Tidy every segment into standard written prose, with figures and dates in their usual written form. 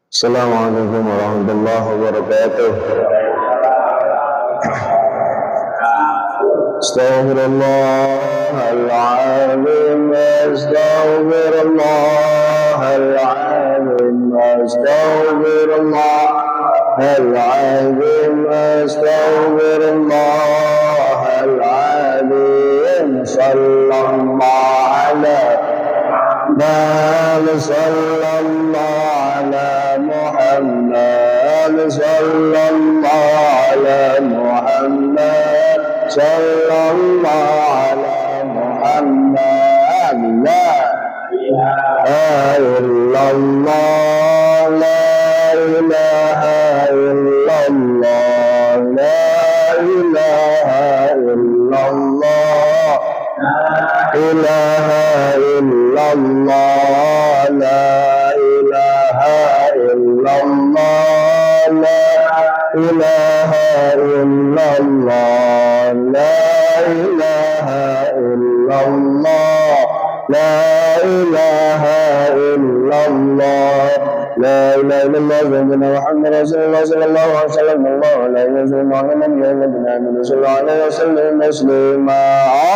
Assalamualaikum warahmatullahi wabarakatuh. Astaghfirullahaladzim, astaghfirullahaladzim, astaghfirullahaladzim, astaghfirullahaladzim. Sallallahu ala Muhammad, sallallahu ala Muhammad, sallallahu ala Muhammad. La ilaha illallah, la ilaha illallah, la ilaha illallah, la ilaha illallah, la ilaha illallah, la ilaha illallah, la ilaha illallah, la ilaha illallah, la ilaha illallah. Sayyidina Muhammad Rasulullah sallallahu alaihi wasallam, sallallahu alaihi wasallam, sallallahu alaihi wasallam, muslima.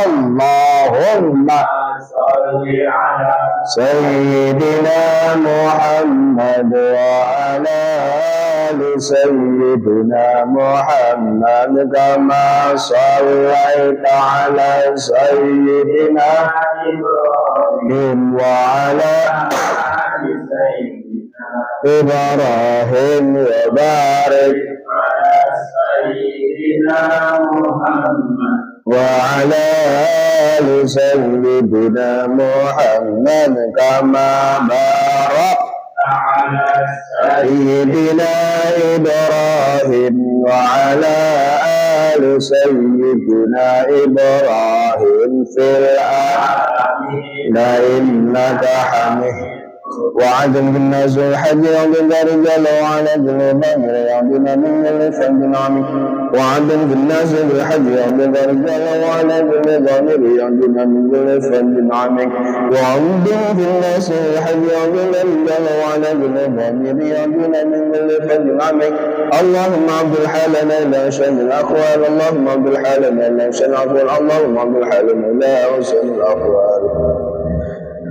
Allahumma salli ala Sayyidina Muhammad wa ala ali Sayyidina Muhammad kama sallaita ala Sayyidina Ibrahim wa ala ali Sayyidina Ibrahim wa barik ala Sayyidina Muhammad wa ala ali Sayyidina Muhammad kama barakta ala Sayyidina Ibrahim wa ala ali Sayyidina Ibrahim fil alamin innaka hamid. وعدم بالناس والحج يعظم الرجال وعلى جنوبهم يعظم من الفند عميق. وعدم بالناس والحج يعظم الرجال وعلى جنوبهم يعظم من الفند عميق. وعدم بالناس والحج يعظم الرجال وعلى جنوبهم يعظم من الفند عميق. اللهم عبد الحالنا لا شان الاقوال، اللهم عبد الحالنا لا شان الاقوال، اللهم عبد الحالنا لا شان الاقوال.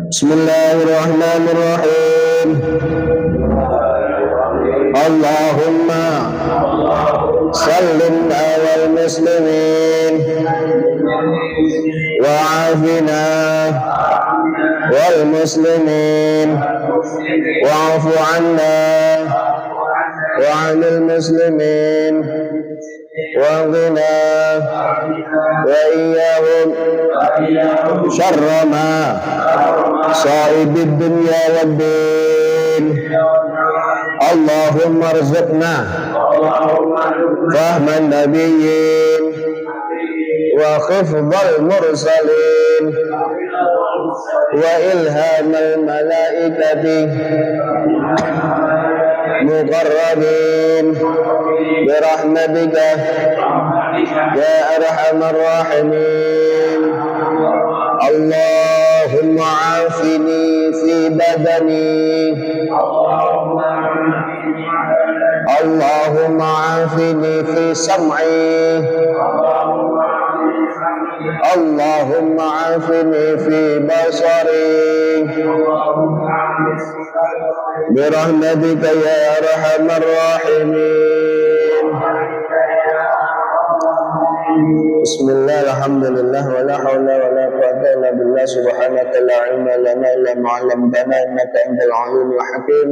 Bismillahirrahmanirrahim. Allahumma sallim alal muslimin wa afina wal muslimin wa afu anna wa anil muslimin wa ghina wa iyyahum syarra ma sa'ibid dunya wad din. Allahumma arzuqna fahman nabiyyin wa khifdhal mursalin wa ilhamal malaikati muqarrabin birahmatika ya arhamar rahimin. Allahumma afini fi badani, Allahumma afini fi sam'i, Allahumma afini fi basari birahmatika ya arhamar rahimin. Bismillah, alhamdulillah, wa la hawla wa la quwwata illa billah. Subhanaka la ilma lana illa ma 'allamtana innaka antal alimul hakim.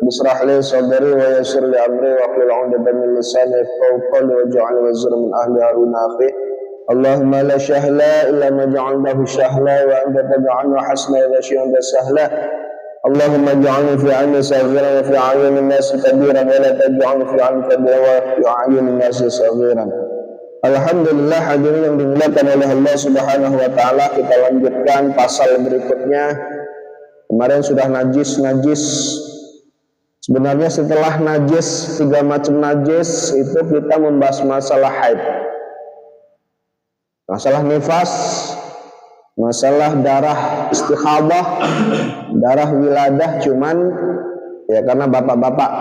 Bishrah li sadri wa yassir li amri wa hlul 'uqdatam min lisani yafqahu qawli waj'al wazran min ahli harun akhi. Allahumma la sahla illa ma ja'altahu sahla wa anta taj'alu hasna idza syi'ta sahla. Allahumma ij'alni fi 'ayni saghiran wa fi 'ayunin nasi kabiran wa la taj'alni fi 'ayni kabiran wa fi 'ayunin nasi saghiran. Alhamdulillah, hadirin yang dimuliakan oleh Allah Subhanahu wa taala, kita lanjutkan pasal berikutnya. Kemarin sudah najis. Sebenarnya setelah najis, 3 macam najis itu kita membahas masalah haid, masalah nifas, masalah darah istihadah, darah wiladah. Cuman Ya karena bapak-bapak.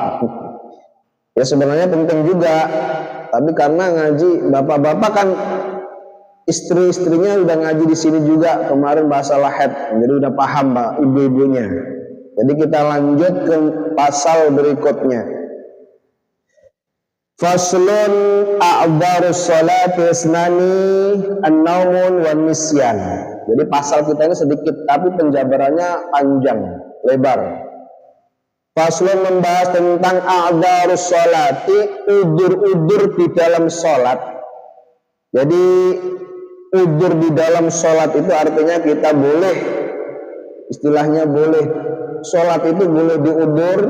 Ya sebenarnya penting juga, tapi karena ngaji bapak-bapak kan istri-istrinya udah ngaji di sini juga kemarin bahasa lahed, jadi udah paham Pak ibu-ibunya. Jadi kita lanjut ke pasal berikutnya. Faslun a'dharus sholati isnani an-naumun wan nisyan. Jadi pasal kita ini sedikit tapi penjabarannya panjang, lebar. Faslun membahas tentang a'dharus sholati, udzur-udzur di dalam sholat. Jadi udzur di dalam sholat itu artinya kita boleh, istilahnya boleh sholat itu boleh diudzur,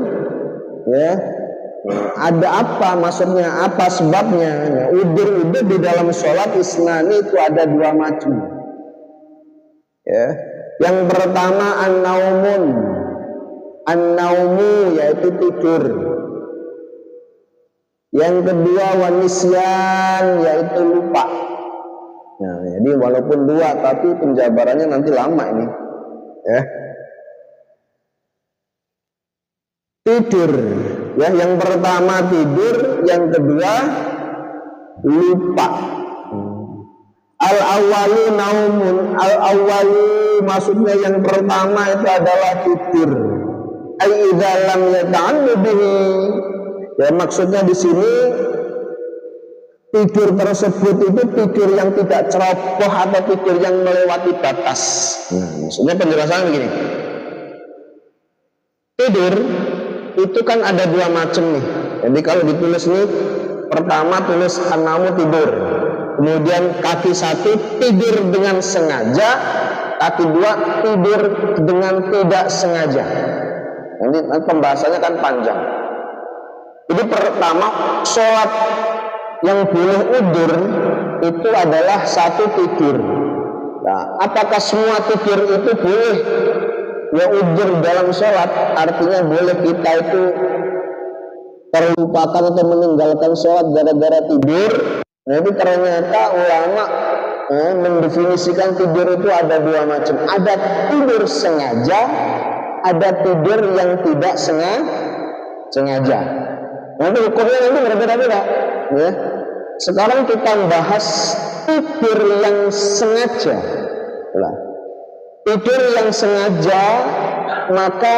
ya. Ada apa maksudnya, apa sebabnya? Ya, udzur-udzur di dalam sholat isnani itu ada dua macam. Ya. Yang pertama an-naumun, an-naumu yaitu tidur. Yang kedua wanisyan yaitu lupa. Nah, jadi walaupun dua tapi penjabarannya nanti lama ini. Ya. Tidur. Ya, yang pertama tidur, yang kedua lupa. Al-awwalu naumun, al-awwalu maksudnya yang pertama itu adalah tidur. Ai idza lam yata'allu bihi. Ya maksudnya di sini tidur tersebut itu tidur yang tidak ceroboh atau tidur yang melewati batas. Nah, maksudnya penjelasan begini. Tidur itu kan ada dua macam nih. Jadi kalau ditulis nih, pertama tulis an-naumu tidur, kemudian kaki satu tidur dengan sengaja, kaki dua tidur dengan tidak sengaja. Nanti pembahasannya kan panjang. Jadi pertama sholat yang boleh udzur itu adalah satu tidur. Nah, apakah semua tidur itu boleh ya udzur dalam sholat? Artinya boleh kita itu terlupakan atau meninggalkan sholat gara-gara tidur. Nah itu ternyata ulama mendefinisikan tidur itu ada dua macam. Ada tidur sengaja, ada tidur yang tidak sengaja. Nanti hukumnya nanti berbeda-beda. Ya. Sekarang kita bahas tidur yang sengaja. Nah, tidur yang sengaja maka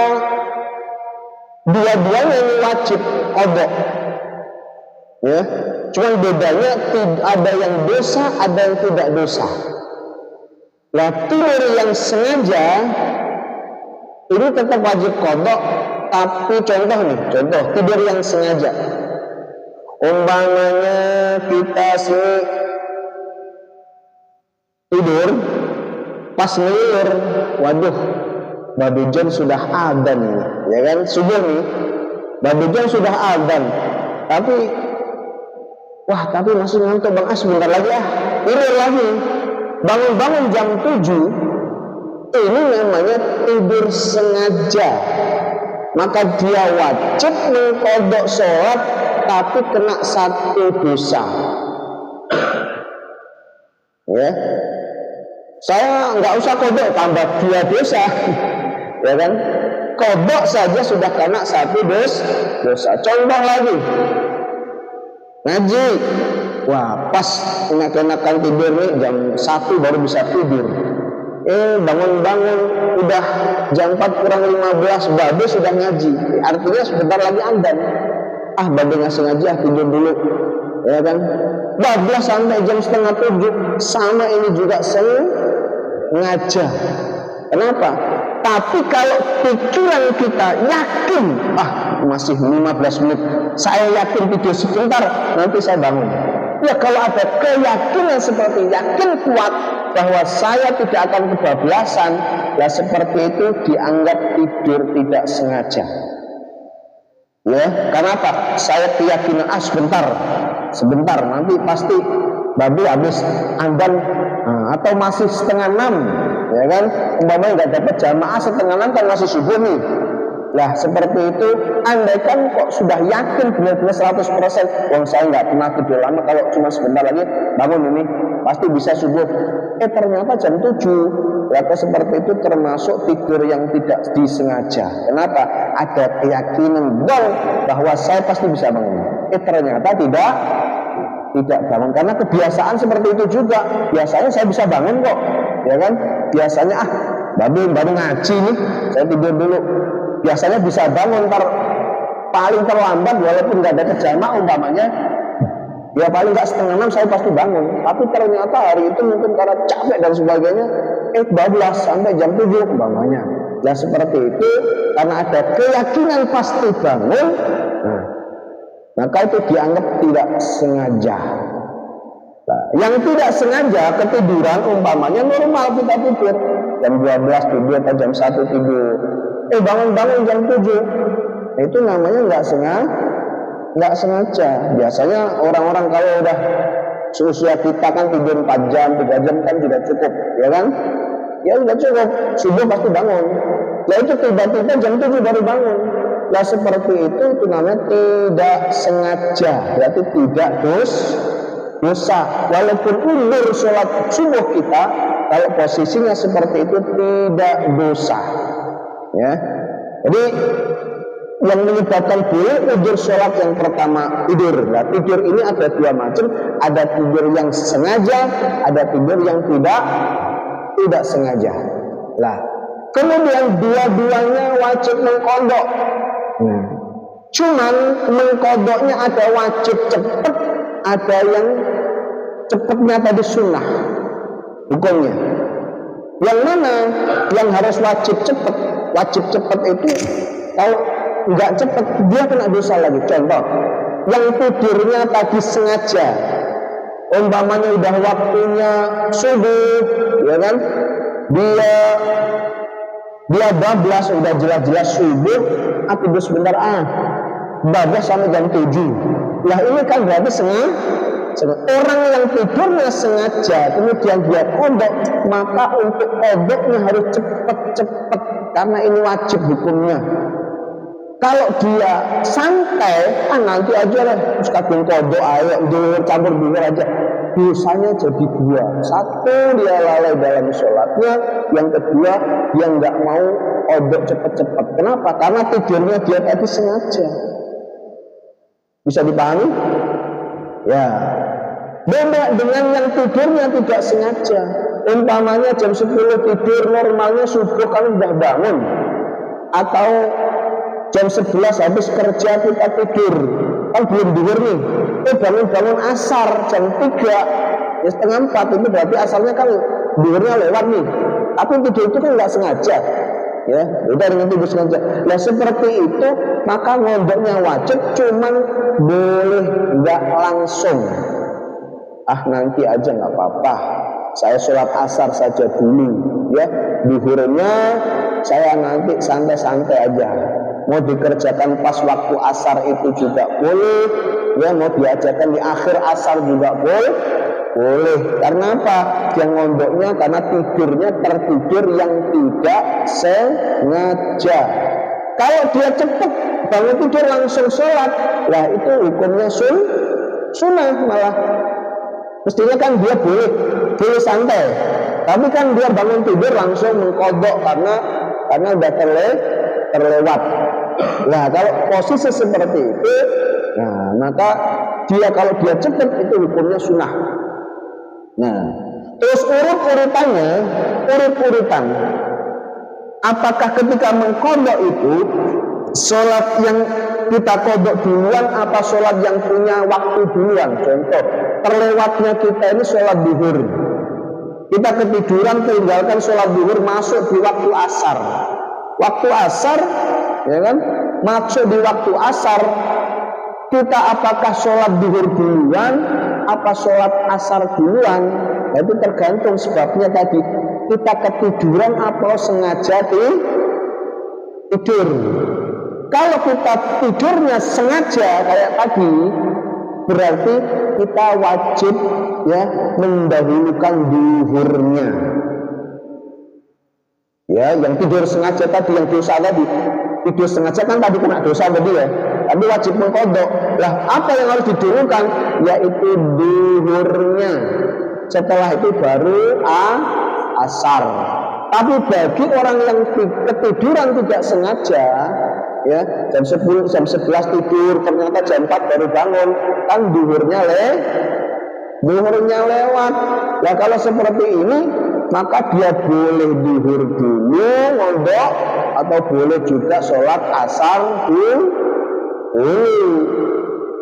dua-duanya ini wajib qadha. Ya, cuman bedanya ada yang dosa, ada yang tidak dosa. Nah, tidur yang sengaja ini tetap wajib qadha, tapi contoh tidur yang sengaja. Umpamanya kita tidur pas ngelur, waduh, Babe John sudah adzan nih, ya kan, subuh nih, Babe John sudah adzan, tapi masih ngantuk Bang sebentar lagi tidur lagi, bangun jam 7, ini namanya tidur sengaja, maka dia wajib mengqadha sholat, tapi kena satu dosa. Ya. Saya nggak usah qadha tambah 2 dosa, ya kan? Qadha saja sudah kena satu dosa. Contoh lagi, ngaji, wah pas enak-enakan tidur nih jam 1 baru bisa tidur. Bangun udah jam 4 kurang 15 Babe sudah ngaji. Artinya sebentar lagi adzan. Babe ngasih ngaji tidur dulu, ya kan? Bablas sampai jam setengah 7 sama ini juga sengaja. Kenapa? Tapi kalau pikiran kita yakin masih 15 menit, saya yakin tidur sebentar nanti saya bangun. Ya kalau ada keyakinan seperti yakin kuat bahwa saya tidak akan kebablasan, ya seperti itu dianggap tidur tidak sengaja. Ya, karena apa? Saya keyakinan sebentar nanti pasti Babe habis adzan, atau masih setengah 6, ya kan? Umpamanya nggak dapat jamaah setengah 6 kan masih subuh nih. Lah seperti itu, andaikan kok sudah yakin benar-benar 100%, saya nggak pernah tidur lama, kalau cuma sebentar lagi bangun ini, pasti bisa subuh. Ternyata jam 7. Maka seperti itu termasuk tidur yang tidak disengaja. Kenapa? Ada keyakinan bahwa saya pasti bisa bangun. Ternyata tidak bangun, karena kebiasaan seperti itu juga. Biasanya saya bisa bangun kok, ya kan? Biasanya baru ngaji nih, saya tidur dulu. Biasanya bisa bangun, paling terlambat walaupun nggak ada kejama umpamanya, ya paling nggak 5:30 saya pasti bangun. Tapi ternyata hari itu mungkin karena capek dan sebagainya, bablas sampai jam 7 umpamanya. Nah seperti itu, karena ada keyakinan pasti bangun, maka itu dianggap tidak sengaja. Nah, yang tidak sengaja ketiduran umpamanya normal kita tidur jam 12 tidur atau jam 1 tidur, bangun jam 7, itu namanya nggak sengaja. Biasanya orang-orang kalau udah seusia kita kan tidur 4 jam 3 jam kan tidak cukup, ya kan? Ya udah cukup, subuh pasti bangun. Nah itu tiba-tiba jam 7 baru bangun. Nah seperti itu namanya tidak sengaja, berarti tidak dosa. Walaupun mundur sholat subuh kita, kalau posisinya seperti itu tidak dosa. Ya, jadi yang menyebabkan boleh tidur sholat yang pertama tidur. Nah tidur ini ada 2 macam, ada tidur yang sengaja, ada tidur yang tidak sengaja. Lah kemudian dua-duanya wajib mengkodok. Cuman mengkodoknya ada wajib cepat, ada yang cepatnya tadi sunnah hukumnya. Yang mana yang harus wajib cepat? Wajib cepat itu kalau nggak cepat dia kena dosa lagi. Contoh, yang tidurnya tadi sengaja, umpamanya udah waktunya subuh, ya kan? Dia bablas, udah jelas-jelas subuh, tidur sebentar, bablas sampai jam 7. Lah ini kan berarti sengaja. Orang yang tidurnya sengaja, kemudian dia kodok, maka untuk kodoknya harus cepat-cepat, karena ini wajib hukumnya. Kalau dia santai, nanti aja lah, terus kadang kodok, ayo campur dulu aja. Dosanya jadi 2. Satu, dia lalai dalam sholatnya. Yang kedua, dia nggak mau kodok cepat-cepat. Kenapa? Karena tidurnya dia tadi sengaja. Bisa dipahami? Ya. Beda dengan yang tidurnya tidak sengaja. Umpamanya jam 10 tidur, normalnya subuh kan udah bangun. Atau jam 11 habis kerja kita tidur, kan belum tidur nih. Bangun asar jam 3, ya 3:30, itu berarti asalnya kan tidurnya lewat nih. Tapi tidur itu kan nggak sengaja, ya beda dengan tidur sengaja. Nah seperti itu maka ngondoknya wajib, cuman boleh nggak langsung. Nanti aja nggak apa-apa, saya sholat asar saja dulu, ya duhurnya saya nanti santai-santai aja. Mau dikerjakan pas waktu asar itu juga boleh, ya mau diajarkan di akhir asar juga boleh. Karena apa? Dia ngondoknya karena tidurnya tertidur yang tidak sengaja. Kalau dia cepat bangun tidur langsung sholat, lah itu hukumnya sunnah malah. Mestinya kan dia boleh santai, tapi kan dia bangun tidur langsung mengkodok karena udah terlewat. Nah kalau posisi seperti itu, maka kalau dia cepat itu hukumnya sunnah. Nah terus urut-urutan, apakah ketika mengkodok itu sholat yang kita kodok duluan apa sholat yang punya waktu duluan? Contoh, terlewatnya kita ini sholat duhur, kita ketiduran tinggalkan sholat duhur, masuk di waktu asar. Waktu asar, ya kan, masuk di waktu asar, kita apakah sholat duhur duluan apa sholat asar duluan? Nah, itu tergantung sebabnya tadi, kita ketiduran atau sengaja tidur. Kalau kita tidurnya sengaja kayak tadi, berarti kita wajib ya mendahulukan duhurnya. Ya, yang tidur sengaja tadi, yang dosa tadi, tidur sengaja kan tadi kena dosa tadi ya, tapi wajib mengkodok. Lah apa yang harus didahulukan? Yaitu duhurnya. setelah itu baru asar. Tapi bagi orang yang ketiduran tidak sengaja, ya jam 10, jam 11 tidur, ternyata jam 4 baru bangun, kan duhurnya lewat. Ya kalau seperti ini, maka dia boleh duhur dulu, ngondok, atau boleh juga sholat asar dulu.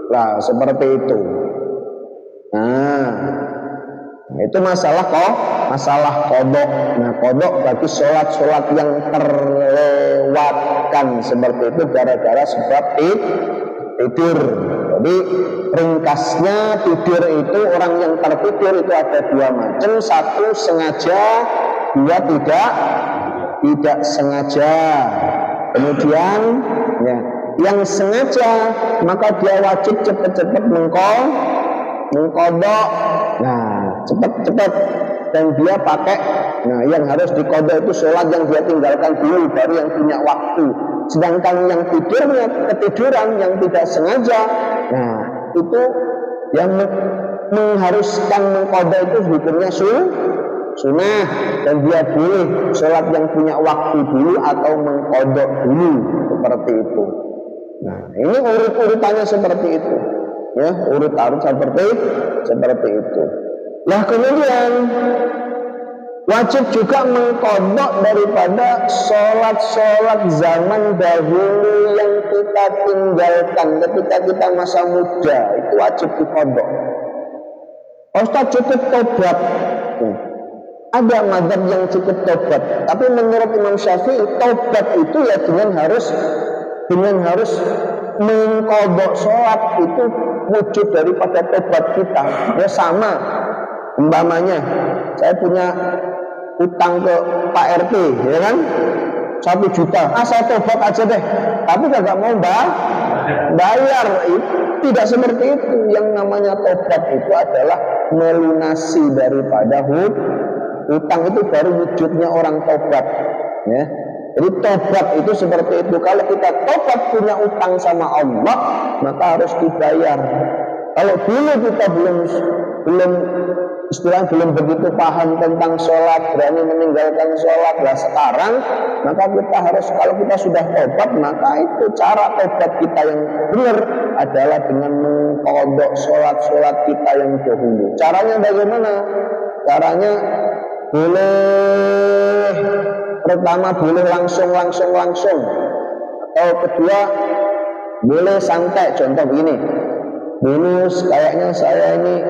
Nah, seperti itu. Nah, itu masalah kodok. Nah, kodok bagi sholat yang terlewatkan seperti itu gara-gara sebab tidur. Jadi ringkasnya tidur itu, orang yang tertidur itu ada dua macam. Satu sengaja, dua tidak sengaja. Kemudian ya, yang sengaja maka dia wajib cepat-cepat mengkodok. Nah, cepat-cepat, dan dia pakai. Nah, yang harus dikodok itu sholat yang dia tinggalkan dulu, baru yang punya waktu. Sedangkan yang ketiduran yang tidak sengaja, nah itu yang mengharuskan mengkodok itu hukumnya sunnah, dan dia boleh sholat yang punya waktu dulu atau mengkodok dulu, seperti itu. Nah, ini urutannya seperti itu, ya, urut-urut seperti itu. Nah, kemudian wajib juga mengkodok daripada sholat zaman dahulu yang kita tinggalkan ketika kita masa muda, itu wajib dikodok. Ustaz, cukup tobat. Ada mazhab yang cukup tobat, tapi menurut Imam Syafi'i tobat itu ya dengan harus mengkodok sholat, itu wujud daripada tobat kita. Ya sama, umpamanya saya punya utang ke Pak RT, ya kan, 1 juta. Saya tobat aja deh, tapi gak mau bayar. Tidak seperti itu. Yang namanya tobat itu adalah melunasi daripada utang, itu baru wujudnya orang tobat, ya. Jadi tobat itu seperti itu. Kalau kita tobat punya utang sama Allah, maka harus dibayar. Kalau dulu kita belum begitu paham tentang sholat, berani meninggalkan sholat, lah sekarang maka kita harus, kalau kita sudah tobat, maka itu cara tobat kita yang benar adalah dengan mengkodok sholat kita yang dahulu. Caranya bagaimana? Caranya pertama boleh langsung, atau kedua boleh santai. Contoh begini, dulu kayaknya saya ini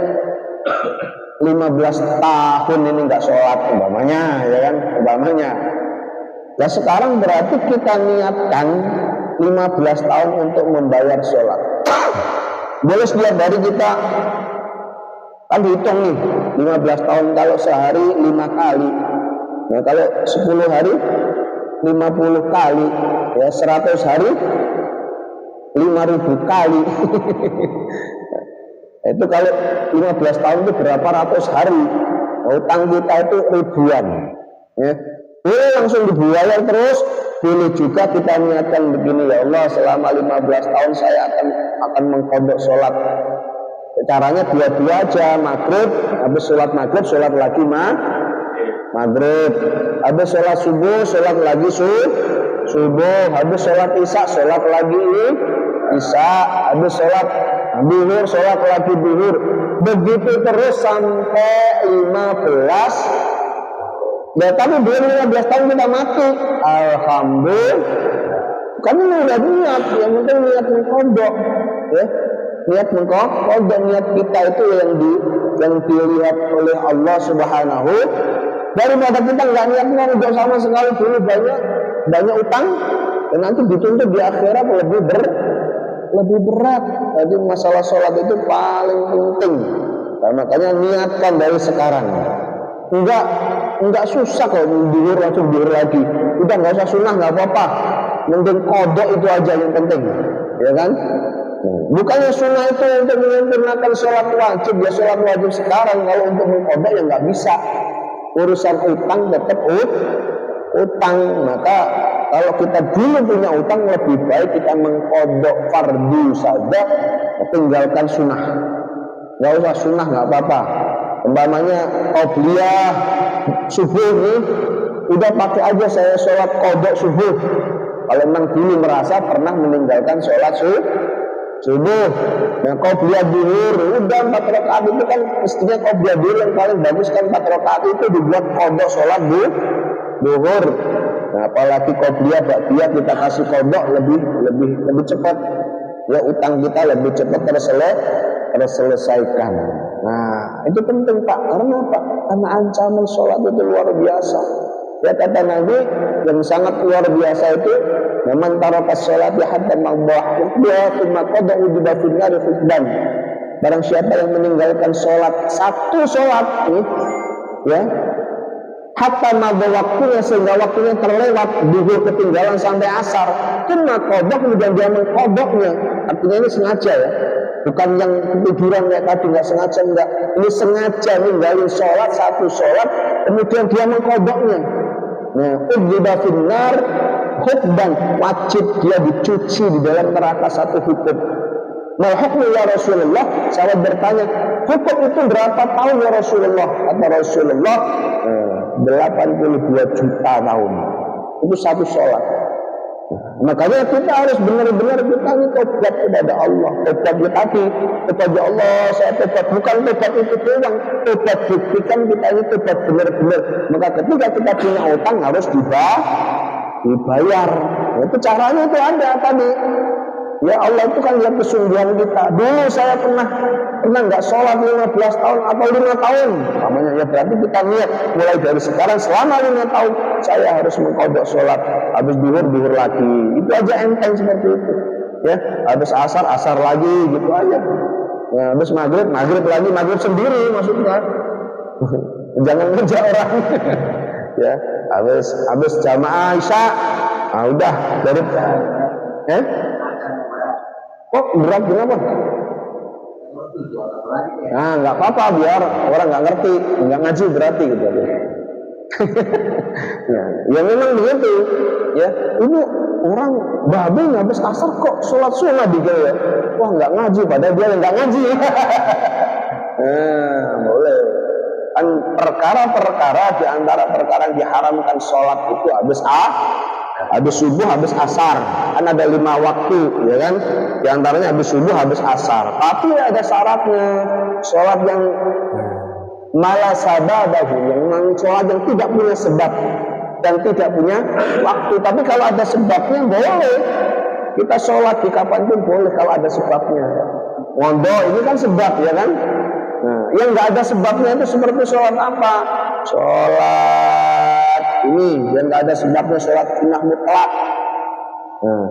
15 tahun ini nggak sholat, umpamanya, ya kan, umpamanya. Nah, sekarang berarti kita niatkan 15 tahun untuk membayar sholat. Boleh setiap hari kita kan dihitung nih, 15 tahun kalau sehari 5 kali. Nah, kalau 10 hari 50 kali, ya 100 hari 5.000 kali. Itu kalau 15 tahun itu berapa ratus hari, utang kita itu ribuan, ya. Boleh langsung dibayar terus, boleh juga kita niatkan begini, ya Allah, selama 15 tahun saya akan mengkodok sholat. Caranya dua-dua aja, maghrib, habis sholat maghrib, sholat lagi maghrib, habis sholat subuh, sholat lagi subuh, habis sholat isya, sholat lagi isya, habis sholat duhur, sholat lagi duhur, begitu terus sampai 15. Ya, tapi belum 15 tahun kita mati, alhamdulillah. Kami udah niat, yang penting niat mengkodok, ya, niat mengkodok, niat kita itu yang dilihat oleh Allah Subhanahu. Daripada kita nggak niat mengkodok sama sekali, dulu banyak utang, dan nanti dituntut di akhirat lebih berat. Jadi masalah sholat itu paling penting. Nah, makanya niatkan dari sekarang. Enggak susah kok, duhur langsung duhur lagi. Udah nggak usah sunnah, nggak apa-apa. Mungkin kodok itu aja yang penting, ya kan? Bukannya sunnah itu untuk menyempurnakan sholat wajib, ya sholat wajib sekarang. Kalau untuk mengkodok ya nggak bisa. Urusan utang tetap utang. Maka kalau kita dulu punya utang, lebih baik kita mengkodok fardu saja, tinggalkan sunnah. Nggak usah sunnah, nggak apa-apa. Umpamanya qobliyah subuh nih, udah pakai aja saya sholat qadha subuh. Kalau memang dulu merasa pernah meninggalkan sholat subuh. Nah, qobliyah zuhur udah 4 rakaat itu kan mestinya qobliyah zuhur yang paling bagus kan 4 rakaat itu dibuat qadha sholat zuhur. Nah, apalagi qobliyah ba'diyah kita kasih qadha lebih cepat. Ya, utang kita lebih cepat terselesaikan. Nah, itu penting Pak. Karena apa? Karena ancaman sholat itu luar biasa. Ya, kata Nabi yang sangat luar biasa itu, "Man taraka sholati hatta mabah wa thumma qada'a ujiba fin nar khutban." Barang siapa yang meninggalkan sholat, satu sholat nih, ya, hatta mabah waktunya sehingga waktunya terlewat, zuhur ketinggalan sampai asar, thumma qada'a kemudian dia mengqadanya. Artinya ini sengaja ya. Bukan yang ketiduran kayak tadi, nggak sengaja, enggak. Ini sengaja ninggalin sholat, satu sholat, kemudian dia mengqadanya. Nah, ujiba finnar khutban, wajib dia dicuci di dalam neraka satu hukum. Mal hukmu ya Rasulullah? Sahabat bertanya, hukum itu berapa tahun ya Rasulullah? Kata Rasulullah, 82 juta tahun. Itu satu sholat. Makanya kita harus benar-benar kita ini tobat kepada Allah. Tobat tadi kepada Allah, saya tobat, bukan tobat itu doang, tobat buktikan kita ini tobat benar-benar. Maka ketika kita punya utang harus dibayar. Itu caranya itu ada tadi. Ya, Allah itu kan lihat kesungguhan kita. Dulu saya pernah nggak sholat 15 tahun atau 5 tahun. Namanya ya berarti kita niat mulai dari sekarang selama 5 tahun saya harus mengqadha sholat. Habis zuhur lagi. Itu aja enteng seperti itu. Ya, habis asar lagi gitu aja. Ya, habis maghrib lagi, maghrib sendiri maksudnya. Jangan kerja orang. Ya, habis jamaah Isya. Udah dari kok berat kenapa? Nah, nggak apa-apa biar orang nggak ngerti, nggak ngaji berarti gitu. Ya memang begitu. Ya, ini orang babe habis asar kok sholat sunnah ya. Wah, nggak ngaji, padahal dia nggak ngaji. Nah, boleh. Kan perkara-perkara di antara perkara yang diharamkan sholat itu habis subuh, habis asar. Kan ada 5 waktu, ya kan? Di antaranya habis subuh, habis asar. Tapi ada syaratnya. Sholat yang malah sababahu, yang sholat yang tidak punya sebab dan tidak punya waktu. Tapi kalau ada sebabnya boleh. Kita sholat di kapanpun boleh kalau ada sebabnya. Wondo ini kan sebab, ya kan? Nah, yang nggak ada sebabnya itu seperti sholat apa? Sholat ini yang nggak ada sebabnya, sholat sunnah mutlak. Nah,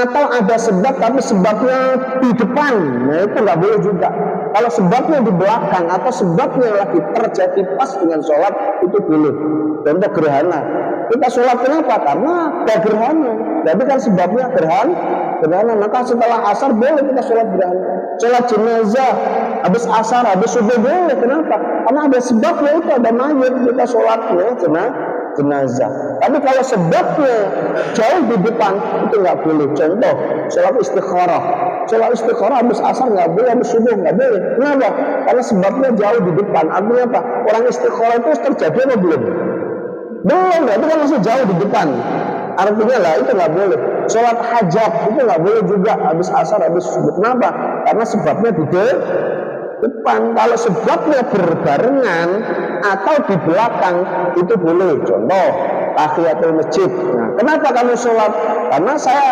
atau ada sebab tapi sebabnya di depan, nah itu nggak boleh juga. Kalau sebabnya di belakang atau sebabnya lagi terjadi pas dengan sholat itu boleh. Contoh gerhana, kita sholat kenapa? Karena ada gerhana. Jadi kan sebabnya gerhana, maka setelah asar boleh kita sholat gerhana. Sholat jenazah habis asar, habis subuh boleh. Kenapa? Karena ada sebabnya, itu ada mayat, kita sholatnya jenazah. Tapi kalau sebabnya jauh di depan itu nggak boleh. Contoh sholat istikharah. Sholat istikharah habis asar nggak boleh, habis subuh nggak boleh. Kenapa? Karena sebabnya jauh di depan. Artinya apa? Orang istikharah itu terjadi apa belum? Belum, itu kan masih jauh di depan. Artinya lah itu nggak boleh. Sholat hajat itu nggak boleh juga habis asar, habis subuh. Kenapa? Karena sebabnya di depan. Kalau sebabnya berbarengan atau di belakang itu boleh. Contoh tahiyatul masjid. Nah, kenapa kamu sholat? Karena saya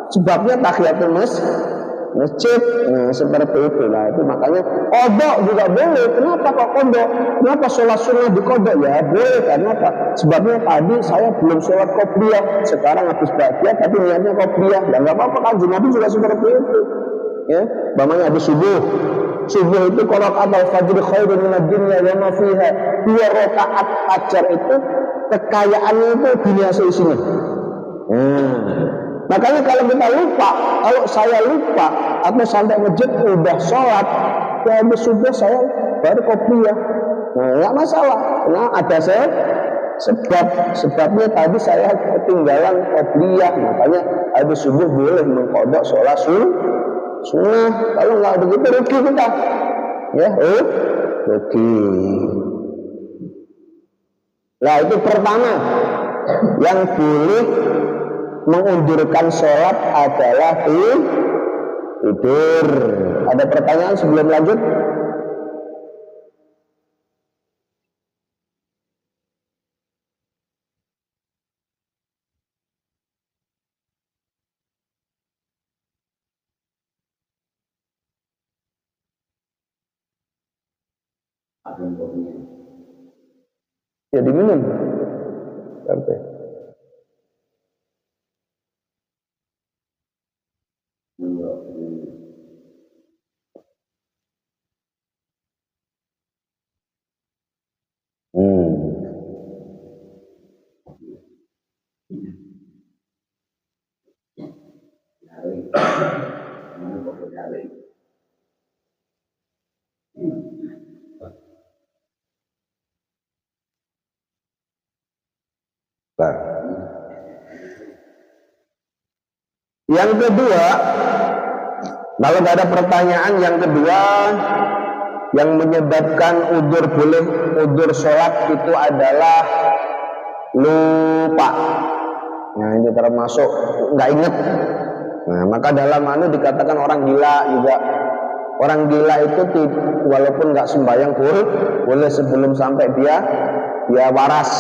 sebabnya tahiyatul masjid. Nah, seperti itu lah. Itu makanya qadha juga boleh. Kenapa kok qadha? Kenapa sholat sunnah di qadha? Ya boleh. Karena apa? Sebabnya tadi saya belum sholat qobliyah, sekarang habis ba'diyah tapi niatnya qobliyah. Ya nggak apa-apa kan, Nabi juga seperti itu. Ya, bagaimana habis subuh itu qira'at al-fajr khairun minad dunya wa ma fiha. 2 rakaat fajar itu kekayaannya itu dunia seisinya. Makanya kalau kita lupa, kalau saya lupa atau sampai masjid udah sholat, ya habis subuh saya baru qobliyah. Nah, nggak masalah. Nah, ada sebabnya tadi saya ketinggalan qobliyah, makanya habis subuh boleh mengqadha sholat sunnah. Kalau nggak begitu rugi kita, ya rugi. Nah itu pertama, yang boleh mengundurkan sholat adalah tidur. Ada pertanyaan sebelum lanjut? Ya diminum. Sampai. Nah. Yang kedua, kalau nggak ada pertanyaan, yang kedua yang menyebabkan udzur sholat itu adalah lupa. Nah ini termasuk nggak ingat. Nah maka dalam dikatakan orang gila juga. Orang gila itu walaupun nggak sembahyang boleh sebelum sampai dia waras.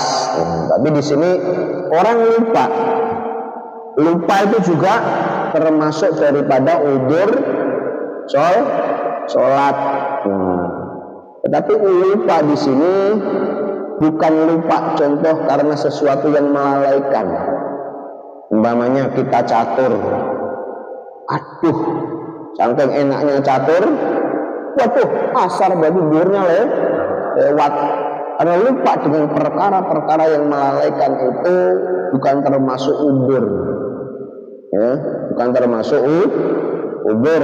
Tapi di sini orang lupa itu juga termasuk daripada udzur sholat. Tetapi lupa di sini bukan lupa contoh karena sesuatu yang melalaikan. Umpamanya kita catur, aduh, saking enaknya catur, waduh, asar bagi duhurnya lewat. Karena lupa dengan perkara-perkara yang melalaikan itu bukan termasuk udzur, ya, bukan termasuk udzur.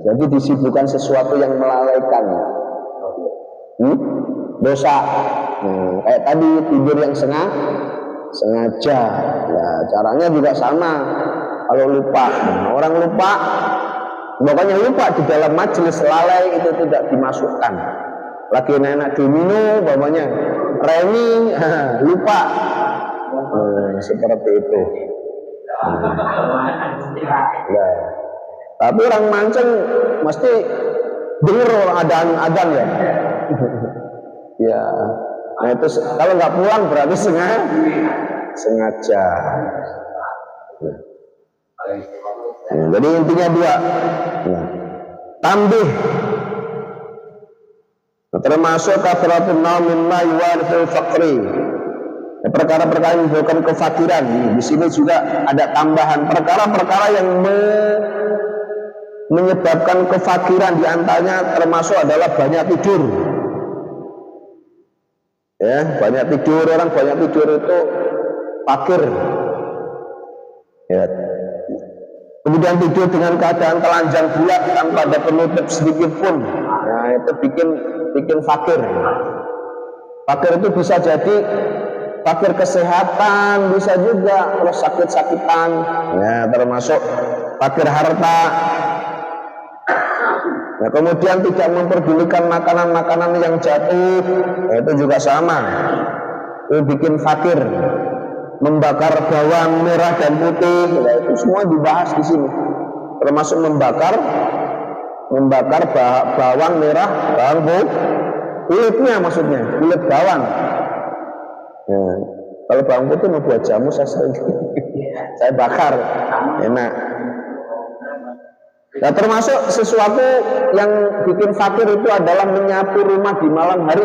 Jadi disibukkan sesuatu yang melalaikan, dosa. Kayak tadi tidur yang sengaja. Ya, caranya juga sama. Kalau lupa, orang lupa, pokoknya lupa di dalam majelis lalai itu tidak dimasukkan. Lagi enak domino, bapaknya remi, lupa, seperti itu. Nah, tapi orang mancing mesti denger adaan ya. Ya, nah itu kalau nggak pulang berarti sengaja. Jadi intinya dua. Tambih. Termasuk kafaratun naum mimma yuwarithul faqri. Perkara-perkara yang menyebabkan kefakiran. Di sini juga ada tambahan perkara-perkara yang menyebabkan kefakiran, di antaranya termasuk adalah banyak tidur. Ya, banyak tidur, orang banyak tidur itu fakir. Ya. Kemudian tidur dengan keadaan telanjang bulat tanpa ada penutup sedikit pun. Nah, itu bikin fakir. Fakir itu bisa jadi fakir kesehatan, bisa juga terus sakit-sakitan. Ya, termasuk fakir harta. Nah, kemudian tidak memperdulikan makanan-makanan yang jatuh, itu juga sama. Itu bikin fakir. Membakar bawang merah dan putih, nah, itu semua dibahas di sini. Termasuk membakar bawang merah, bawang putih, kulitnya maksudnya, kulit bawang. Nah, kalau bawang putih mau buat jamu saya bakar, enak. Nah, termasuk sesuatu yang bikin fakir itu adalah menyapu rumah di malam hari.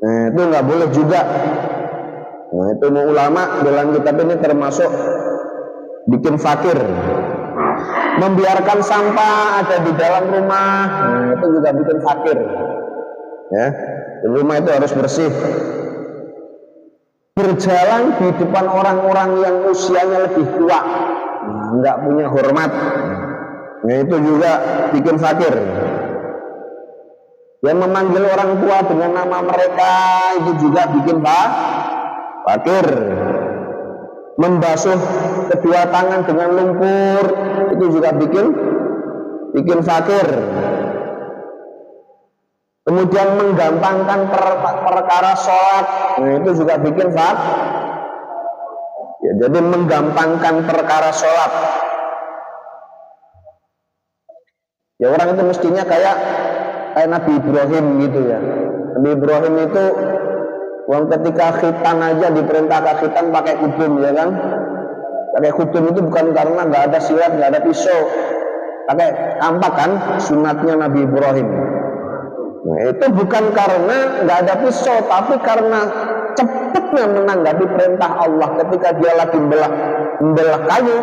Nah, itu nggak boleh juga. Nah, itu ulama dalam kitab ini termasuk bikin fakir. Membiarkan sampah ada di dalam rumah, nah, itu juga bikin fakir. Ya, rumah itu harus bersih. Berjalan di depan orang-orang yang usianya lebih tua, nggak punya hormat, nah itu juga bikin fakir. Yang memanggil orang tua dengan nama mereka itu juga bikin fakir. Membasuh kedua tangan dengan lumpur itu juga bikin fakir. Kemudian menggampangkan perkara sholat, nah itu juga bikin ya, jadi menggampangkan perkara sholat. Ya orang itu mestinya kayak Nabi Ibrahim gitu ya. Nabi Ibrahim itu ketika khitan aja diperintahkan khitan pakai kudung, ya kan? Pakai kudung itu bukan karena nggak ada silat, nggak ada pisau, pakai kampak kan, sunatnya Nabi Ibrahim. Nah, itu bukan karena nggak ada pisau, tapi karena cepatnya menanggapi perintah Allah. Ketika dia lagi membelah kayu,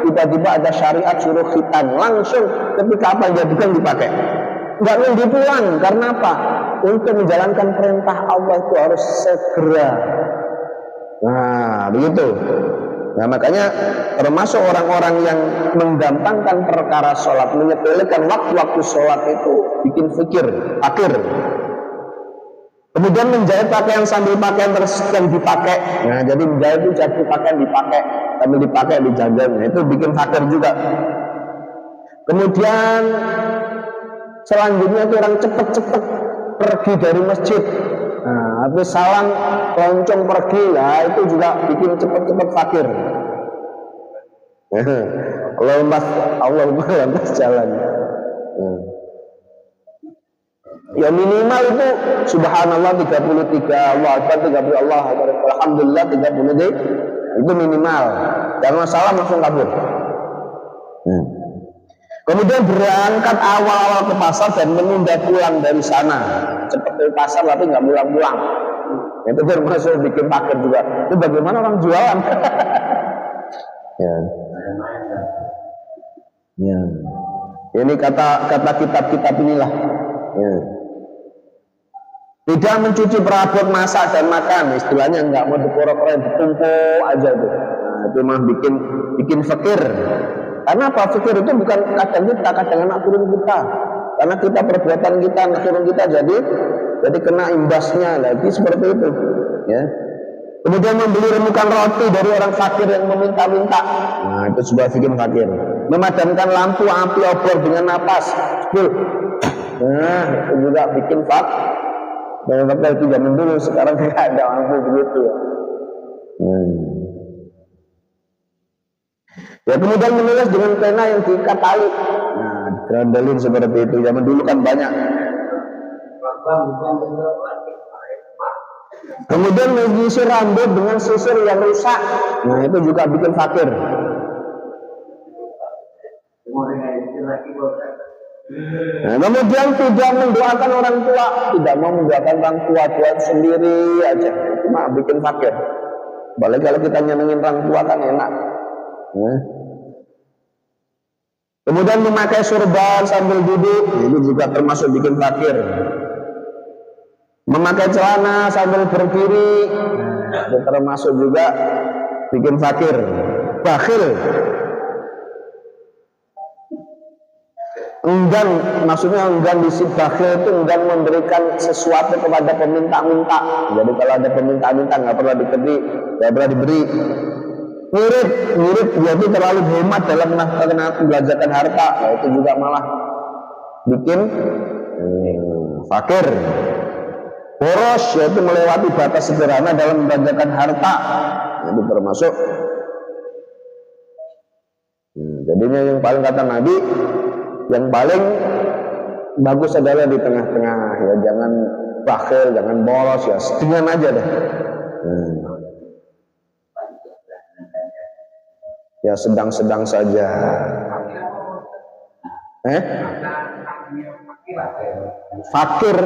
tiba-tiba ada syariat suruh khitan, langsung ketika apa yang dia bukan dipakai, nggak nunggu pulang. Karena apa? Untuk menjalankan perintah Allah itu harus segera. Nah begitu. Nah makanya termasuk orang-orang yang menggampangkan perkara sholat, menyepelekan waktu-waktu sholat itu bikin fakir. Kemudian menjahit pakaian sambil pakaian yang dipakai. Nah jadi menjahit itu jadi pakaian dipakai sambil dipakai dijaga. Nah, itu bikin fakir juga. Kemudian selanjutnya itu orang cepet-cepet pergi dari masjid. Nah, habis salam loncong pergi lah, itu juga bikin cepet-cepet fakir. Allah lantas jalan. Ya minimal itu subhanallah 33, Allah Akbar 30, Allah Akbar, alhamdulillah 30 deh. Itu minimal. Jangan salam langsung kabur. Kemudian berangkat awal-awal ke pasar dan menunda pulang dari sana. Cepat ke pasar tapi nggak pulang-pulang. Itu termasuk bikin fakir juga. Itu bagaimana orang jualan? Ya. Ini kata kitab-kitab inilah. Ya. Tidak mencuci perabot masak dan makan, istilahnya nggak mau diporo-poro, ditumpuk aja tuh. Nah, itu mah bikin fakir. Karena apa? Fikir itu bukan kadang kita, kadang anak turun kita. Karena kita perbuatan kita, anak turun kita jadi kena imbasnya lagi seperti itu. Ya. Kemudian membeli remukan roti dari orang fakir yang meminta-minta. Nah itu juga bikin fakir. Memadamkan lampu api obor dengan napas. Nah itu juga bikin fakir. Tapi itu zaman dulu, sekarang tidak ada lampu begitu. Ya kemudian menulis dengan pena yang diikat tali. Nah, dikerandalin seperti itu. Zaman dulu kan banyak. Kemudian mengisi rambut dengan sisir yang rusak. Nah, itu juga bikin fakir. Nah, kemudian tidak mendoakan orang tua, tidak mau mendoakan orang tua buat sendiri aja, cuma bikin fakir. Balik kalau kita nyenengin orang tua kan enak. Kemudian memakai surban sambil duduk, ini juga termasuk bikin fakir. Memakai celana sambil berdiri, itu termasuk juga bikin fakir. Bakhil, enggan, maksudnya enggan bakhil itu enggan memberikan sesuatu kepada peminta-minta. Jadi kalau ada peminta-minta nggak pernah diberi. Mirip jadi terlalu hemat dalam membelanjakan harta. Nah, itu juga malah bikin fakir. Boros, yaitu melewati batas sederhana dalam membelanjakan harta. Nah, itu termasuk. Jadinya yang paling kata Nabi, yang paling bagus adalah di tengah-tengah, ya jangan bakhil, jangan boros, ya setengah aja deh. Ya sedang-sedang saja. Fakir.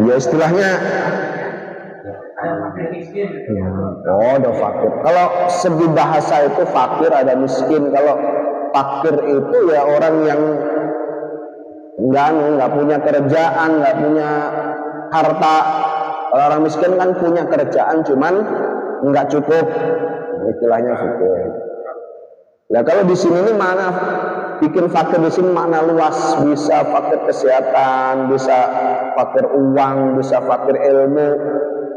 Ya istilahnya. Oh, ada fakir. Kalau segi bahasa itu fakir ada miskin. Kalau fakir itu ya orang yang nggak punya kerjaan, nggak punya harta. Kalau orang miskin kan punya kerjaan, cuman nggak cukup, istilahnya fakir. Nah kalau di sini ini mana bikin fakir di sini makna luas, bisa fakir kesehatan, bisa fakir uang, bisa fakir ilmu.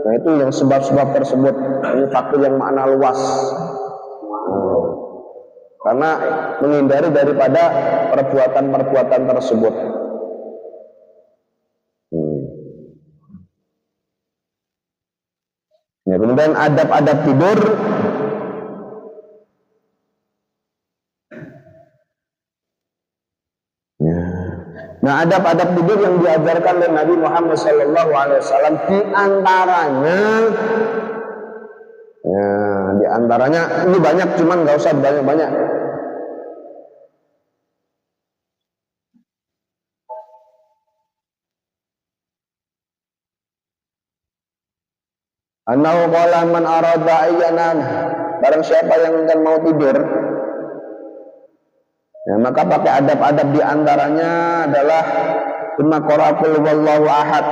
Nah itu yang sebab-sebab tersebut. Ini fakir yang makna luas. karena menghindari daripada perbuatan-perbuatan tersebut. Ya, kemudian adab-adab tidur. Ya. Nah, adab-adab tidur yang diajarkan oleh Nabi Muhammad SAW di antaranya ini banyak, cuman nggak usah banyak-banyak. Annahu qala man arada ayyanan, barang siapa yang akan mau tidur, ya, maka pakai adab-adab di antaranya adalah inna qara'ul wallahu ahad.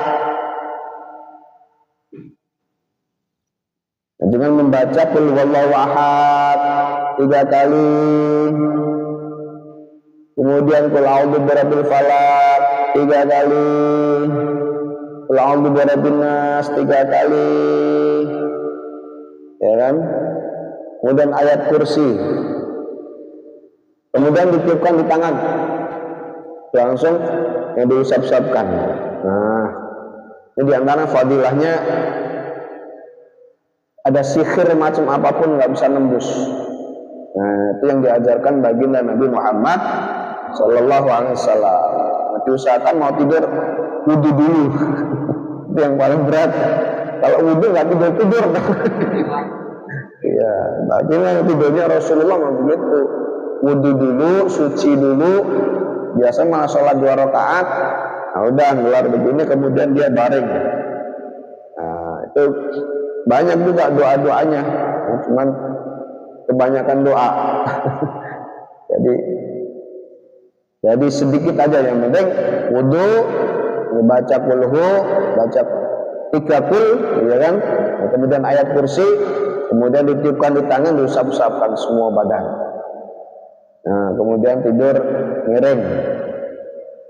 Dengan membaca qul wallahu ahad 3 kali, kemudian qul a'udzu birabbil falaq 3 kali, qul a'udzu birabbin nas 3 kali, ya kan? Kemudian ayat kursi, kemudian ditiupkan di tangan, langsung yang diusap-usapkan. Nah, ini diantara fadilahnya, ada sihir macam apapun nggak bisa nembus. Nah, itu yang diajarkan baginda Nabi Muhammad Sallallahu Alaihi Wasallam. Nanti usahakan mau tidur wudu dulu. Itu yang paling berat. Kalau wudu nggak tidur. Iya, baginda tidurnya Rasulullah begitu. Wudu dulu, suci dulu. Biasa malah sholat 2 rakaat. Nah, udah gelar begini, kemudian dia baring. Nah, itu banyak juga doa-doanya, cuman kebanyakan doa. jadi sedikit aja, yang penting wudu, baca kulhu, baca 3 kul, ya kan? Nah, kemudian ayat kursi, kemudian ditiupkan di tangan, diusap-usapkan semua badan. Nah, kemudian tidur miring.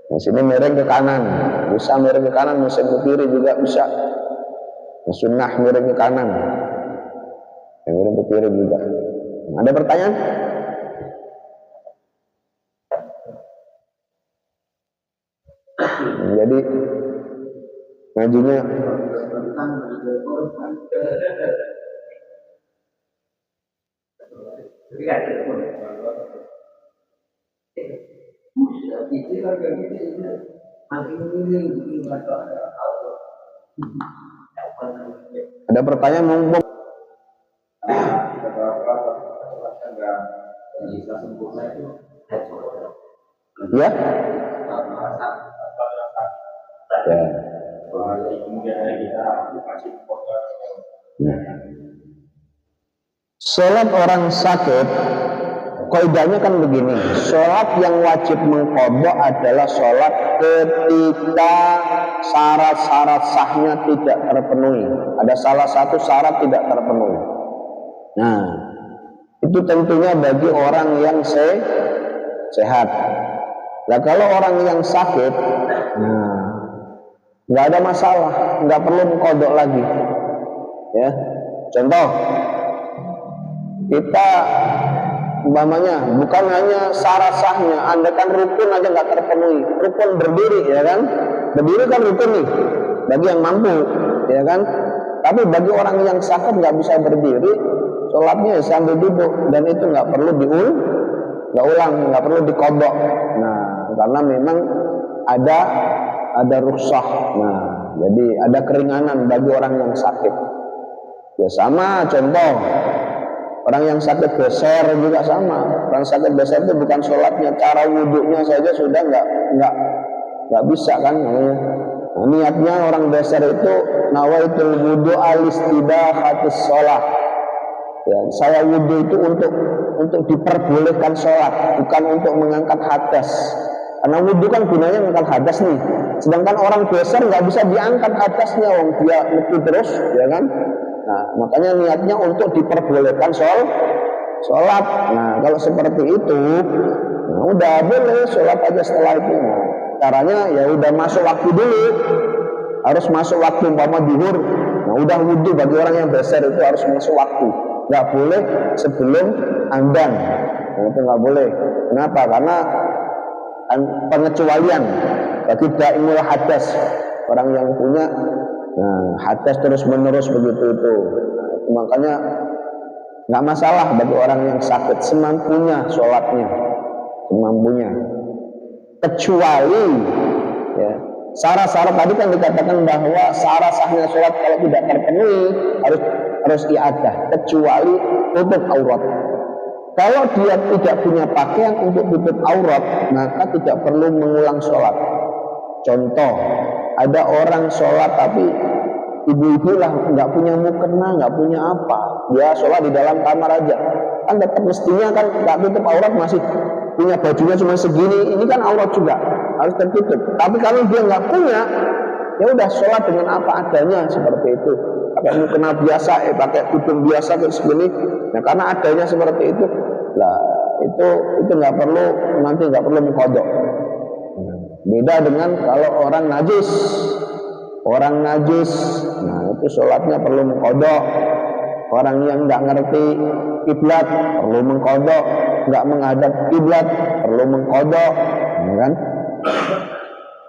Di sini miring ke kanan, bisa miring ke kanan, bisa ke kiri juga bisa. Sunnah miring ke kanan, yang miring ke kiri juga. Ada pertanyaan? Jadi ngajinya ada pertanyaan mumpung. Ya. Sholat orang sakit, kaidahnya kan begini, sholat yang wajib mengqadha adalah sholat ketika syarat-syarat sahnya tidak terpenuhi. Ada salah satu syarat tidak terpenuhi. Nah, itu tentunya bagi orang yang sehat. Nah, kalau orang yang sakit, nah, nggak ada masalah, nggak perlu mengqadha lagi. Ya, contoh, kita umpamanya bukan hanya syarat sahnya, andaikan rukun aja nggak terpenuhi, rukun berdiri, ya kan? Berdiri kan rukun nih bagi yang mampu, ya kan? Tapi bagi orang yang sakit nggak bisa berdiri, sholatnya sambil duduk, dan itu nggak perlu ulang, nggak perlu diqadha. Nah, karena memang ada rukhsah. Nah, jadi ada keringanan bagi orang yang sakit. Ya sama contoh, orang yang sakit geser juga sama. Orang sakit geser itu bukan sholatnya, cara wudhunya saja sudah nggak bisa kan. Nah, niatnya orang geser itu nawaitul wudhu alistibahatis sholat. Ya, saya wudhu itu untuk diperbolehkan sholat, bukan untuk mengangkat hadas. Karena wudhu kan gunanya mengangkat hadas nih. Sedangkan orang geser nggak bisa diangkat hadasnya, dia mesti terus, ya kan? Nah, makanya niatnya untuk diperbolehkan sholat. Nah, kalau seperti itu, nah udah boleh sholat aja setelah itu. Nah, caranya ya udah masuk waktu dulu, harus masuk waktu umpama zuhur. Nah, udah wudhu bagi orang yang geser itu harus masuk waktu. nggak boleh sebelum adzan. Itu nggak boleh. Kenapa? Karena pengecualian bagi daimul hadas, orang yang punya hadas terus menerus begitu itu. Makanya nggak masalah bagi orang yang sakit, semampunya sholatnya, semampunya. Kecuali ya, syarat-syarat tadi kan dikatakan bahwa syarat sahnya sholat kalau tidak terpenuhi harus iadah, kecuali tutup aurat. Kalau dia tidak punya pakaian untuk tutup aurat, maka tidak perlu mengulang sholat. Contoh, ada orang sholat tapi ibu-ibu lah nggak punya mukena, nggak punya apa, dia sholat di dalam kamar aja, kan tetap mestinya kan nggak tutup aurat, masih punya bajunya cuma segini, ini kan aurat juga harus tertutup. Tapi kalau dia nggak punya, ya udah sholat dengan apa adanya seperti itu, pakai mukena biasa, pakai tudung biasa kayak segini. Nah karena adanya seperti itu, lah itu nggak perlu, nanti nggak perlu mengkodok. Beda dengan kalau orang najis. Orang najis, nah itu sholatnya perlu mengkodok. Orang yang nggak ngerti kiblat perlu mengkodok, nggak menghadap kiblat perlu mengkodok, kan?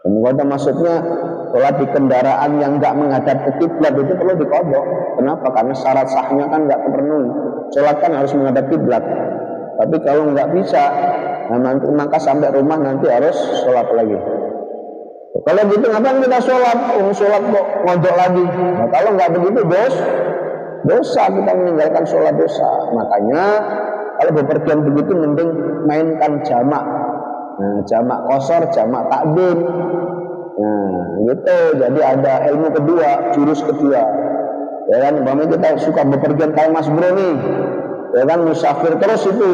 Mengkodok maksudnya sholat di kendaraan yang nggak menghadap ke kiblat itu perlu dikodok. Kenapa? Karena syarat sahnya kan nggak terpenuhi. Sholat kan harus menghadap kiblat. Tapi kalau nggak bisa, nah maka sampai rumah nanti harus sholat lagi. Kalau gitu ngapain kita sholat? Sholat kok ngodok lagi. Nah, kalau nggak begitu dosa, kita meninggalkan sholat dosa. Makanya kalau bepergian begitu mending mainkan jamak. Nah, jamak qashar, jamak takdim. Nah gitu. Jadi ada ilmu kedua, jurus kedua. Ya kan, umpamanya kita suka bepergian kayak Mas Bro nih, ya kan, musafir terus itu.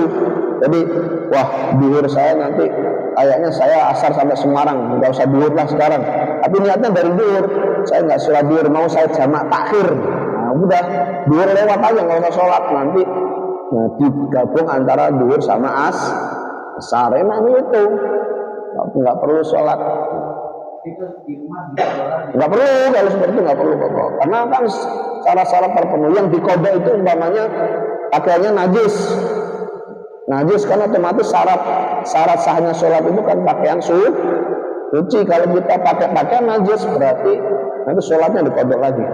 Jadi wah, duhur saya nanti kayaknya saya asar sampai Semarang, nggak usah duhur lah sekarang. Tapi niatnya dari duhur, saya nggak sholat duhur, mau saya jamak takhir. Nah udah, duhur lewat aja, nggak usah sholat. Nanti digabung antara duhur sama asar. Emang itu nggak perlu sholat. Nggak perlu, kalau seperti itu nggak perlu pokok. Karena kan syarat-syarat terpenuhi. Yang dikodok itu umpamanya pakaiannya najis kan otomatis syarat sahnya sholat itu kan pakaian suci. Kalau kita pakai pakaian najis berarti nanti sholatnya dikodok lagi.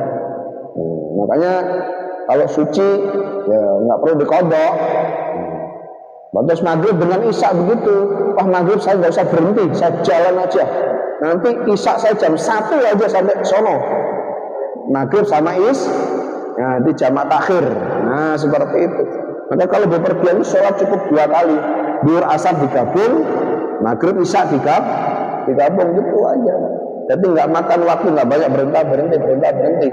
Makanya kalau suci ya nggak perlu dikodok. Batas maghrib dengan isya begitu. Wah, maghrib saya nggak usah berhenti, saya jalan aja. Nanti isya saya jam 1 aja sampai sono. Maghrib sama nah di jamak takhir. Nah seperti itu. Maka kalau bepergian sholat cukup 2 kali, duhur asar digabung, maghrib isya digabung gitu aja. Jadi nggak makan waktu, nggak banyak berhenti.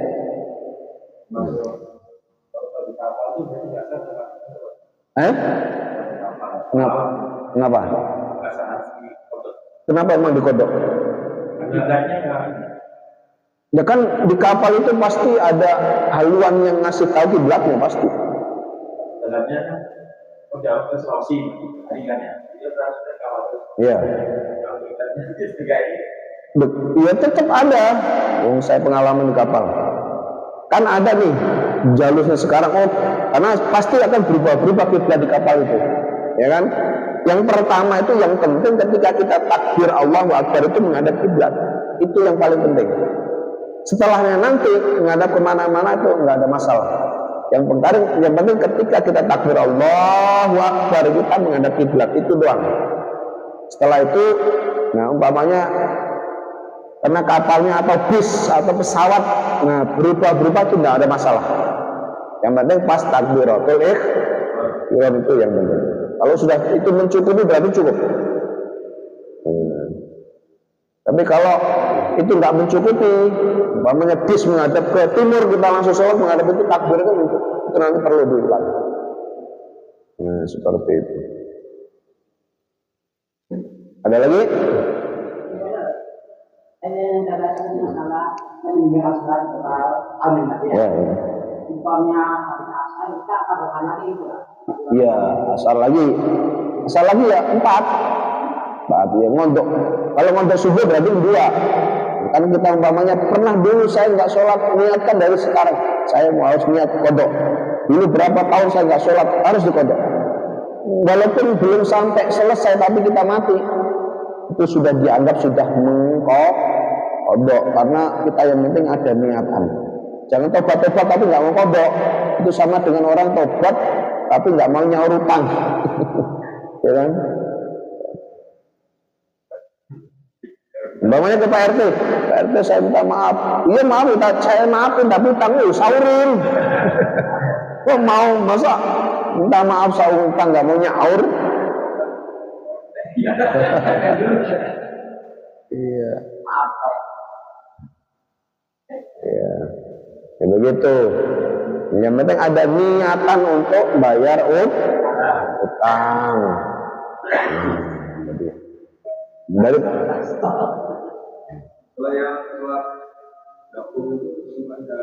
Kenapa? Kenapa emang dikodok? Ya kan di kapal itu pasti ada haluan yang ngasih tahu kiblatnya pasti. Dalamnya kan jauh ke Sulawesi, haringannya. Dia transfer kapal itu. Iya. Ya tetap ada. Saya pengalaman di kapal. Kan ada nih jalurnya sekarang. Karena pasti akan berubah kiblat di kapal itu. Ya kan? Yang pertama itu yang penting ketika kita takbir Allahu Akbar itu menghadap kiblat. Itu yang paling penting. Setelahnya nanti menghadap kemana-mana itu nggak ada masalah. Yang penting ketika kita takbir Allahu Akbar kita menghadap kiblat, itu doang. Setelah itu, nah umpamanya karena kapalnya atau bis atau pesawat, nah berubah itu tidak ada masalah. Yang penting pas takbiratul ihram itu yang penting. Kalau sudah itu mencukupi berarti cukup. Tapi kalau itu nggak mencukupi, umpamanya bis menghadap ke timur, kita langsung sholat menghadap itu, takbir itu nanti perlu diulang. Nah seperti itu. Ada lagi? Ya, asal lagi ya 4. Berarti ya ngontok. Kalau ngontok subuh berarti 2. Kan kita umpamanya pernah dulu saya nggak sholat, niatkan dari sekarang saya mau harus niat kodok. Dulu berapa tahun saya nggak sholat, harus dikodok. Walaupun belum sampai selesai tapi kita mati, itu sudah dianggap sudah mengkodok, karena kita yang penting ada niatan. Jangan tobat-tobat tapi nggak mau kodok, itu sama dengan orang tobat tapi nggak mau nyaur utang. Ya kan? Umpamanya ke Pak RT, Pak RT saya minta maaf. Iya maaf, saya maafin tapi utangnya saurin. Kok mau masa minta maaf saurin utang nggak mau nyaur? Iya. Iya. Ya begitu. Yang penting ada niatan untuk bayar utang. Balik. Kalau yang sholat dahulu itu ada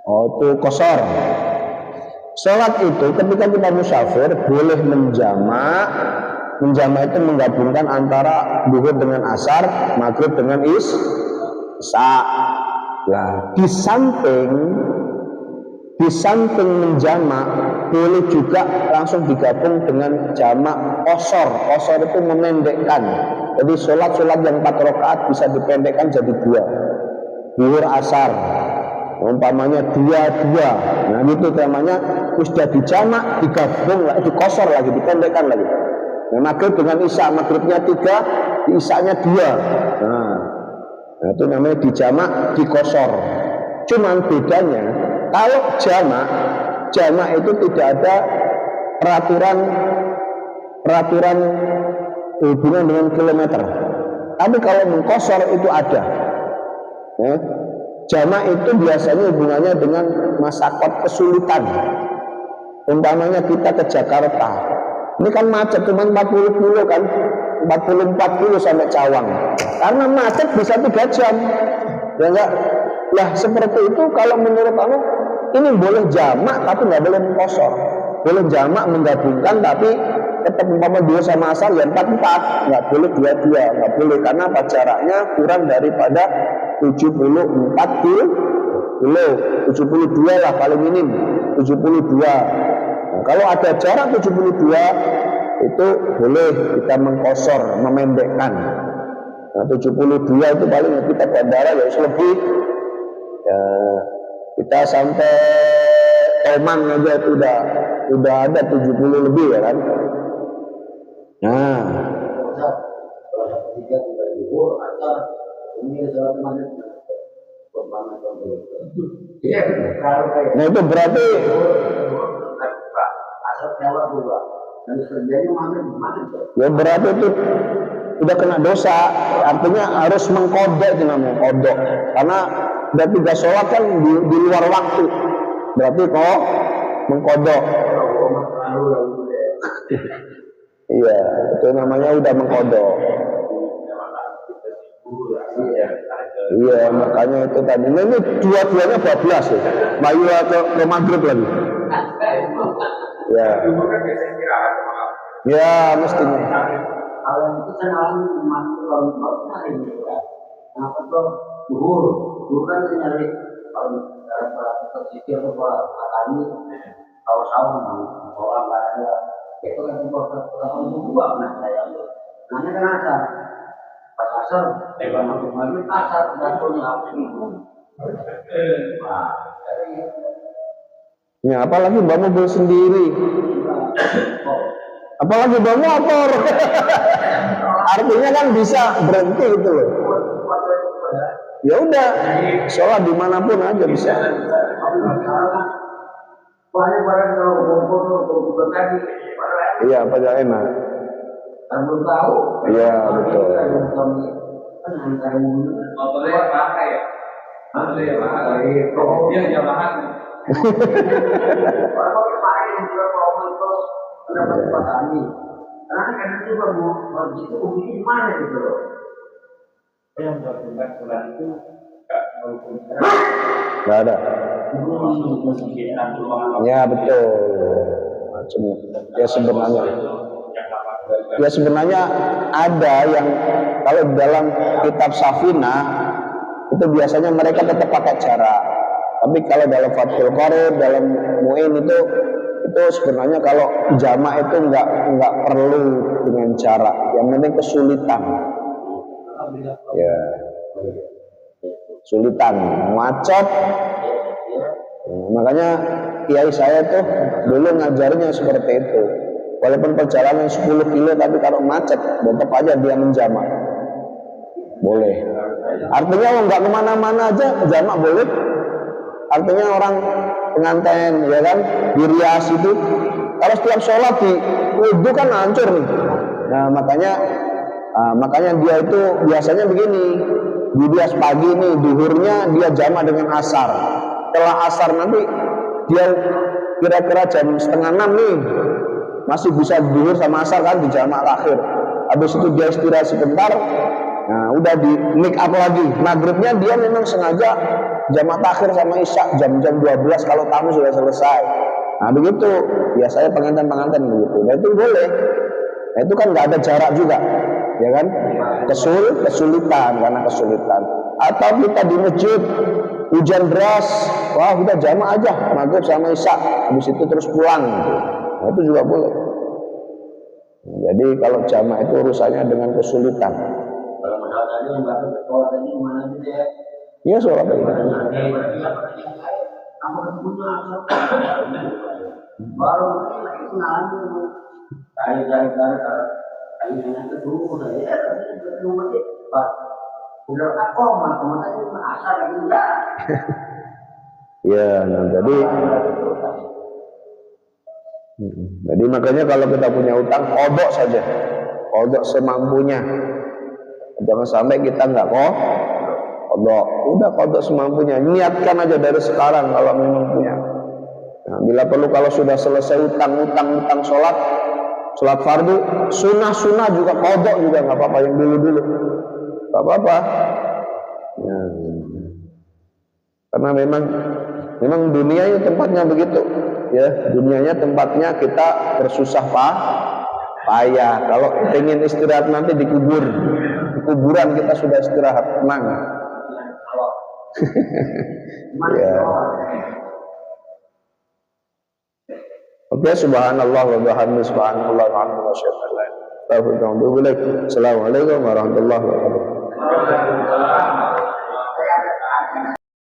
Oh, itu qashar. Sholat itu ketika kita musafir boleh menjamak. Menjamak itu menggabungkan antara zuhur dengan asar, maghrib dengan isya. Nah, di samping menjamak boleh juga langsung digabung dengan jamak qashar. Qashar itu memendekkan. Jadi sholat yang 4 rakaat bisa dipendekkan jadi 2. Zuhur asar. Umpamanya 2. Nah itu namanya sudah dijamak, digabung lagi, dikosor lagi, dipendekkan lagi. Nah, maghrib dengan isya, maghribnya 3, isyanya 2. Nah itu namanya dijamak, dikosor. Cuman bedanya kalau jamak itu tidak ada peraturan hubungan dengan kilometer. Tapi kalau mengkosor itu ada. Ya. Jamak itu biasanya hubungannya dengan masyaqqat, kesulitan. Umpamanya kita ke Jakarta, ini kan macet cuma 40 kilo kan, 44 kilo sampai Cawang. Karena macet bisa 3 jam. Ya enggak? Lah seperti itu kalau menurut kamu ini boleh jamak tapi nggak boleh mengkosor. Boleh jamak menggabungkan tapi tetap umpama 2 sama asar ya 4, nggak boleh 2, nggak boleh karena apa, jaraknya kurang daripada 74 kilo, 72 lah paling minim, 72. Nah, kalau ada jarak 72 itu boleh kita mengkosor, memendekkan. Nah, 72 itu paling kita bandara ya lebih. Ya, kita sampai Oman aja itu udah ada 70 lebih ya kan. Nah, nah itu berarti ya berarti itu udah kena dosa, artinya harus mengkodok itu namanya kodok, karena berarti gak sholat kan di luar waktu, berarti kok mengkodok. Iya, itu namanya udah mengkodok. Iya, makanya itu tadi. Nah, ini dua-duanya bablas ya. Bayu ke maghrib lagi. Ya. Ya, mestinya. Kalau itu kan orang masuk kalau hari ini ya. Kenapa tuh zuhur kan nyari kalau para pesisir atau petani sawah-sawah orang nggak ada itu kan orang tua nah saya nanya kan asar pas asar maghrib asar dapurnya ya apalagi bawa mobil sendiri, apalagi bawa motor. Artinya kan bisa berhenti gitu loh. Ya udah, sholat dimanapun aja bisa. Iya, pada enak. Belum tahu. Iya, betul. motornya pakai ya. Motornya pakai. Dia Yamaha. Kalau pakai juga kalau itu pendapat petani. Karena kadang juga mau itu di mana gitu loh. Yang melakukan sholat itu Nggak ada. Ya betul. Macam ya sebenarnya ada yang kalau dalam kitab Safinah itu biasanya mereka tetap pakai jarak. Tapi kalau dalam Fathul Qorib, dalam Mu'in itu sebenarnya kalau jamak itu nggak perlu dengan jarak, yang penting kesulitan. Ya, sulitan, macet. Makanya kiai saya tuh dulu ngajarnya seperti itu. Walaupun perjalanan 10 kilo, tapi kalau macet tetap aja dia menjamak. Boleh. Artinya nggak kemana-mana aja jamak boleh. Artinya orang pengantin, ya kan, di Rias itu kalau setiap sholat di wudhu kan hancur nih. Nah makanya dia itu biasanya begini, di Rias pagi nih, duhurnya dia jamak dengan asar. Setelah asar nanti dia kira-kira jam 5:30 nih, masih bisa duhur sama asar kan, di jamak akhir. Habis itu dia istirahat sebentar. Nah udah di make up lagi. Maghribnya dia memang sengaja jamak takhir sama isya jam-jam 12 kalau tamu sudah selesai. Nah begitu biasanya pengantin begitu. Nah itu boleh. Nah itu kan nggak ada jarak juga, ya kan? Kesulitan karena kesulitan. Atau kita di masjid hujan deras, wah udah jamak aja maghrib sama isya, habis itu terus pulang. Nah itu juga boleh. Jadi kalau jamak itu urusannya dengan kesulitan. Kalau modal tadi yang nggak bersekolah tadi mana gitu ya? Iya sholat tadi. Baru itu nanti cari itu dulu ya rumah Pak udah aku tadi asal lagi enggak. Ya, nah jadi makanya kalau kita punya utang, kodok saja, kodok semampunya. Jangan sampai kita nggak kodok, udah kodok semampunya. Niatkan aja dari sekarang kalau memang punya. Nah, bila perlu kalau sudah selesai utang sholat fardu, sunnah juga kodok juga nggak apa-apa, yang dulu nggak apa-apa. Ya. Karena memang dunia ini tempatnya begitu, ya dunianya tempatnya kita bersusah payah. Kalau ingin istirahat nanti di kuburan kita sudah istirahat tenang. Ya. Oke, subhanallah wa bihamdihi, subhanallah wa bihamdihi, assalamualaikum warahmatullahi wabarakatuh.